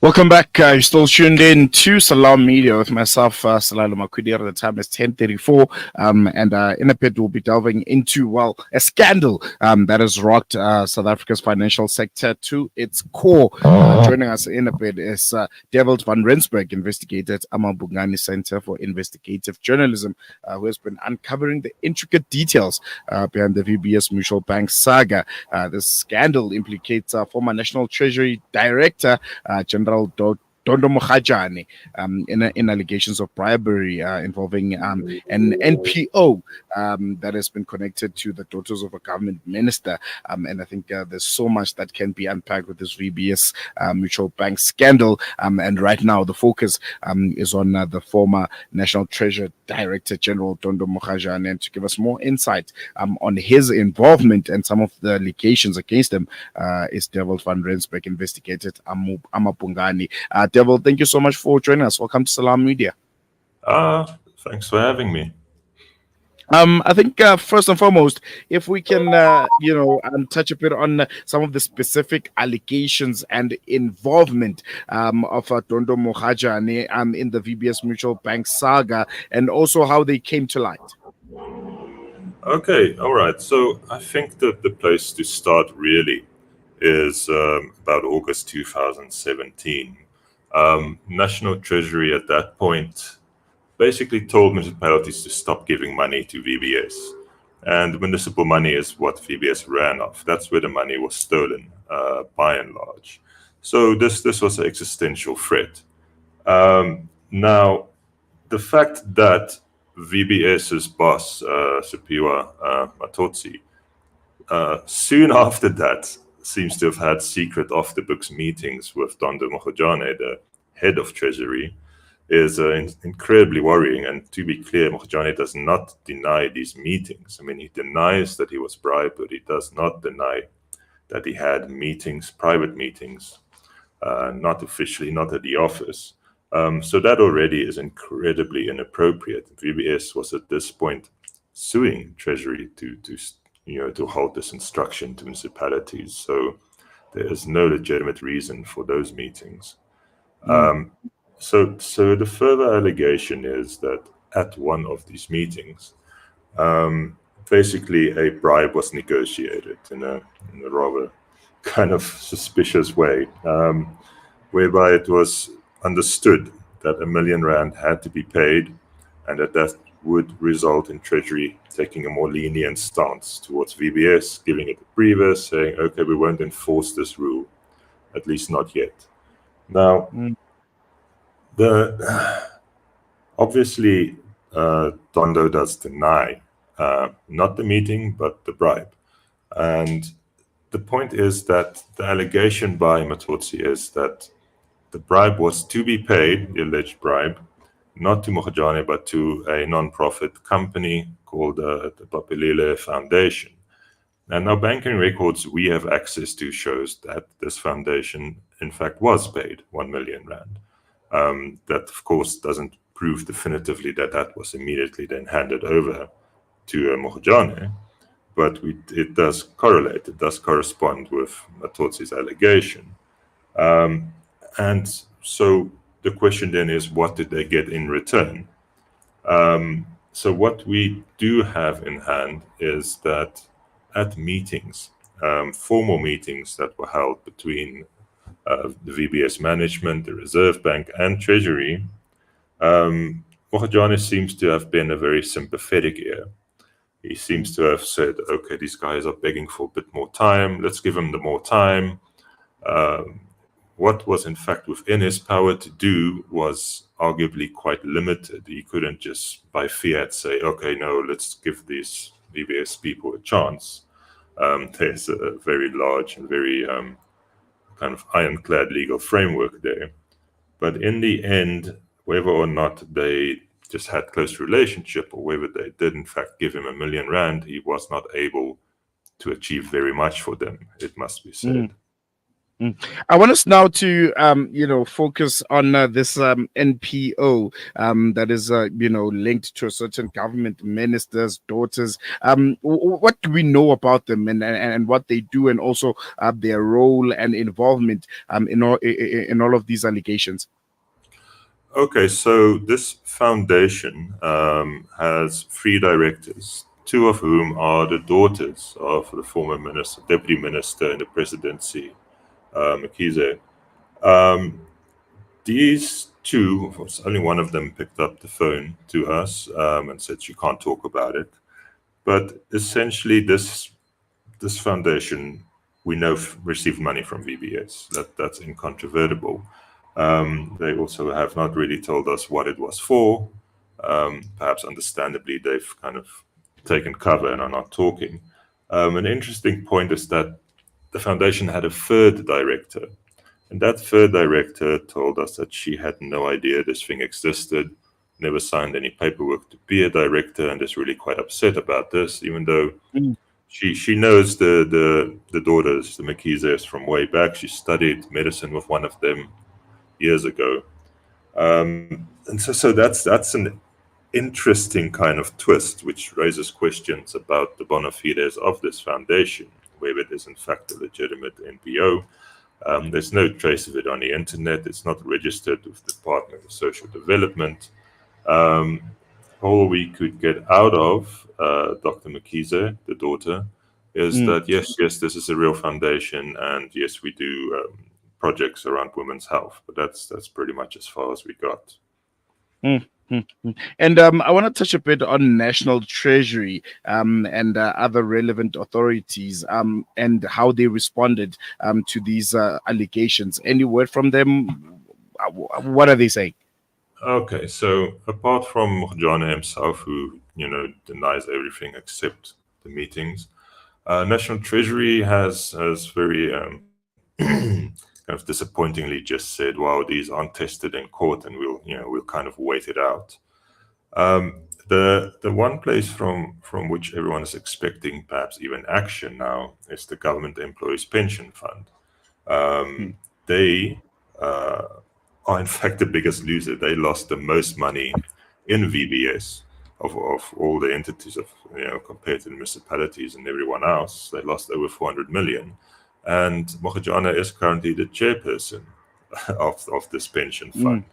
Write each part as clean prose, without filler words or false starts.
Welcome back. You're still tuned in to Salam Media with myself, Salalo Makudir. The time is 10:34, and in a bit we'll be delving into, a scandal that has rocked South Africa's financial sector to its core. Joining us in a bit is Devils van Rensburg, investigator at Amabungani Center for Investigative Journalism, who has been uncovering the intricate details behind the VBS Mutual Bank saga. This scandal implicates former National Treasury Director-General Dondo Mogajane in allegations of bribery involving an NPO that has been connected to the daughters of a government minister. And I think there's so much that can be unpacked with this VBS Mutual Bank scandal. And right now, the focus is on the former National Treasury Director-General Dondo Mogajane. And to give us more insight on his involvement and some of the allegations against him is Devils van Rensburg, investigator at Amabungani. Devil, thank you so much for joining us. Welcome to Salam Media. Thanks for having me. I think first and foremost, if we can, touch a bit on some of the specific allegations and involvement of Dondo Mogajane in the VBS Mutual Bank saga, and also how they came to light. Okay, all right. So I think that the place to start really is about August 2017. National Treasury at that point basically told municipalities to stop giving money to VBS. And municipal money is what VBS ran off. That's where the money was stolen, by and large. So this was an existential threat. Now, the fact that VBS's boss, Supiwa Matotsi, soon after that seems to have had secret off-the-books meetings with Dondo Mogajane, the head of Treasury, is incredibly worrying. And to be clear, Mogajane does not deny these meetings. I mean, he denies that he was bribed, but he does not deny that he had meetings, private meetings, not officially, not at the office. So that already is incredibly inappropriate. VBS was at this point suing Treasury to halt this instruction to municipalities. So there is no legitimate reason for those meetings. So the further allegation is that at one of these meetings, basically a bribe was negotiated in a rather kind of suspicious way, whereby it was understood that R1 million had to be paid, and that would result in Treasury taking a more lenient stance towards VBS, giving it a breather, saying, okay, we won't enforce this rule, at least not yet. Now, obviously, Dondo does deny not the meeting, but the bribe. And the point is that the allegation by Matotsi is that the bribe was to be paid, the alleged bribe, not to Mogajane, but to a non-profit company called the Papelele Foundation. And now banking records we have access to shows that this foundation, in fact, was paid R1 million. That, of course, doesn't prove definitively that was immediately then handed over to Mogajane, but it does correlate, it does correspond with Matotsi's allegation. And so the question then is, what did they get in return? So what we do have in hand is that at meetings, formal meetings that were held between the VBS management, the Reserve Bank, and Treasury, Mogajane seems to have been a very sympathetic ear. He seems to have said, okay, these guys are begging for a bit more time, let's give them the more time. What was in fact within his power to do was arguably quite limited. He couldn't just by fiat say, okay, no, let's give these VBS people a chance. There's a very large and very kind of ironclad legal framework there. But in the end, whether or not they just had close relationship or whether they did in fact give him R1 million, he was not able to achieve very much for them, it must be said. I want us now to, focus on this NPO that is, linked to a certain government minister's daughters. What do we know about them and what they do, and also their role and involvement in all of these allegations? Okay, so this foundation has three directors, two of whom are the daughters of the former minister, deputy minister in the presidency, Mkhize. Um, these two, of course, only one of them picked up the phone to us and said she can't talk about it. But essentially, this foundation we know received money from VBS. That's incontrovertible. They also have not really told us what it was for. Perhaps understandably, they've kind of taken cover and are not talking. An interesting point is that the foundation had a third director, and that third director told us that she had no idea this thing existed, never signed any paperwork to be a director, and is really quite upset about this, even though she knows the daughters, the Mkhizes, from way back. She studied medicine with one of them years ago, and so that's an interesting kind of twist, which raises questions about the bona fides of this foundation, whether it is in fact a legitimate NPO. There's no trace of it on the internet. It's not registered with the Department of Social Development. All we could get out of Dr. Mkhize, the daughter, is that yes, this is a real foundation, and yes, we do projects around women's health. But that's pretty much as far as we got. And I want to touch a bit on National Treasury and other relevant authorities and how they responded to these allegations. Any word from them? What are they saying? Okay, so apart from Mogajane himself, who denies everything except the meetings, National Treasury has very kind of disappointingly just said, "Wow, these aren't tested in court, and we'll kind of wait it out." The one place from which everyone is expecting perhaps even action now is the Government Employees Pension Fund. They are in fact the biggest loser. They lost the most money in VBS of all the entities compared to the municipalities and everyone else. They lost over 400 million. And Mogajane is currently the chairperson of this pension fund.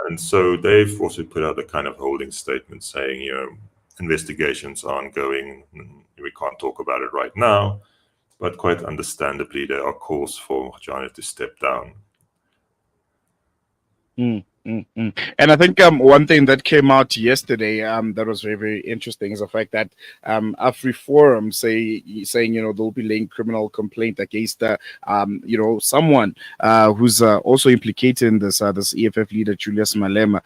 And so they've also put out a kind of holding statement saying, investigations are ongoing. We can't talk about it right now. But quite understandably, there are calls for Mogajane to step down. And I think one thing that came out yesterday that was very, very interesting is the fact that AfriForum saying they'll be laying criminal complaint against someone who's also implicated in this EFF leader Julius Malema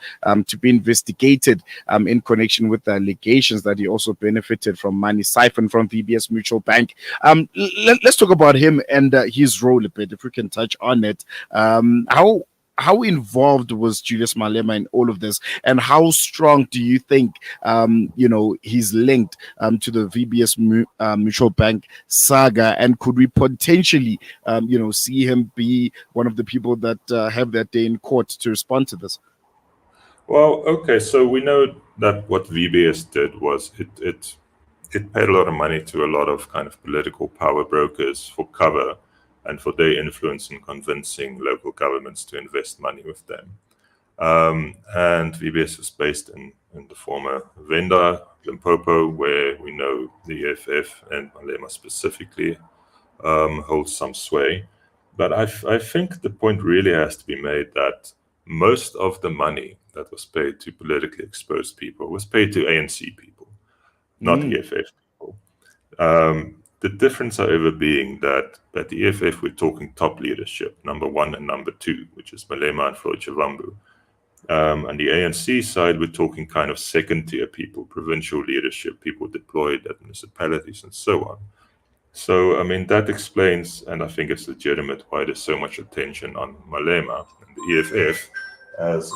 to be investigated in connection with the allegations that he also benefited from money siphoned from VBS Mutual Bank. Let's talk about him and his role a bit, if we can touch on it. How involved was Julius Malema in all of this, and how strong do you think he's linked to the VBS Mutual Bank saga? And could we potentially see him be one of the people that have their day in court to respond to this? Well, okay, so we know that what VBS did was it paid a lot of money to a lot of kind of political power brokers for cover and for their influence in convincing local governments to invest money with them. And VBS was based in the former Venda, Limpopo, where we know the EFF and Malema specifically holds some sway. But I think the point really has to be made that most of the money that was paid to politically exposed people was paid to ANC people, not EFF people. The difference, however, being that the EFF, we're talking top leadership, number one and number two, which is Malema and Floyd Shivambu. On the ANC side, we're talking kind of second-tier people, provincial leadership, people deployed at municipalities and so on. So, I mean, that explains, and I think it's legitimate, why there's so much attention on Malema and the EFF as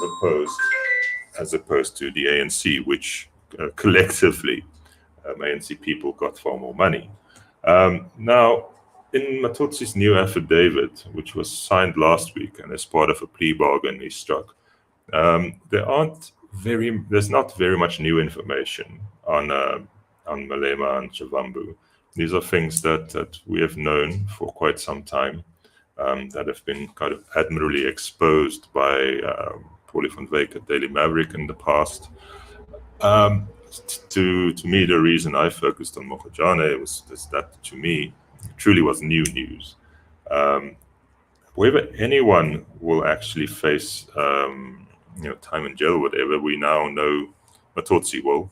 opposed to the ANC, which collectively, ANC people got far more money. Now, in Matotsi's new affidavit, which was signed last week and as part of a plea bargain he struck, there's not very much new information on Malema and Chavambu. These are things that we have known for quite some time, that have been kind of admirably exposed by Paulie van Wyk at Daily Maverick in the past. To me, the reason I focused on Mogajane was that to me truly was new news. Whether anyone will actually face time in jail, whatever, we now know Matotsi will.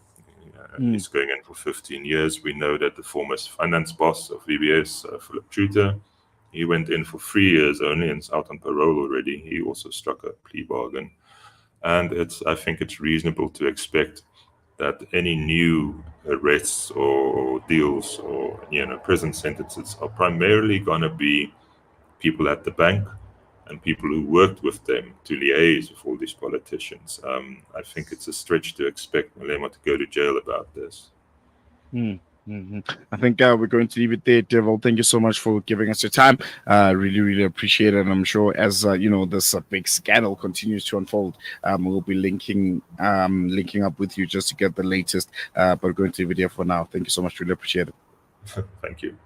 He's going in for 15 years. We know that the former finance boss of VBS, Philip Truter, he went in for 3 years only and is out on parole already. He also struck a plea bargain. And I think it's reasonable to expect that any new arrests or deals or prison sentences are primarily going to be people at the bank and people who worked with them to liaise with all these politicians. I think it's a stretch to expect Malema to go to jail about this. I think we're going to leave it there, Devil. Thank you so much for giving us your time. Really, really appreciate it. And I'm sure as this big scandal continues to unfold, we'll be linking up with you just to get the latest. But we're going to leave it here for now. Thank you so much. Really appreciate it. Thank you.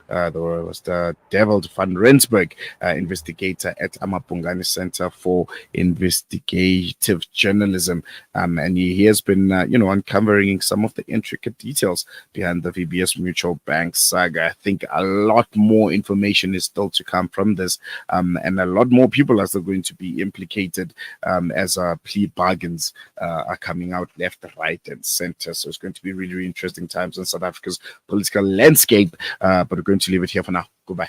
There was the Devil van Rensburg, investigator at Amapungani Center for Investigative Journalism. And he has been, uncovering some of the intricate details behind the VBS Mutual Bank saga. I think a lot more information is still to come from this, and a lot more people are still going to be implicated as plea bargains are coming out left, right, and center. So it's going to be really, really interesting times in South Africa's political landscape. But we're going to leave it here for now. Goodbye.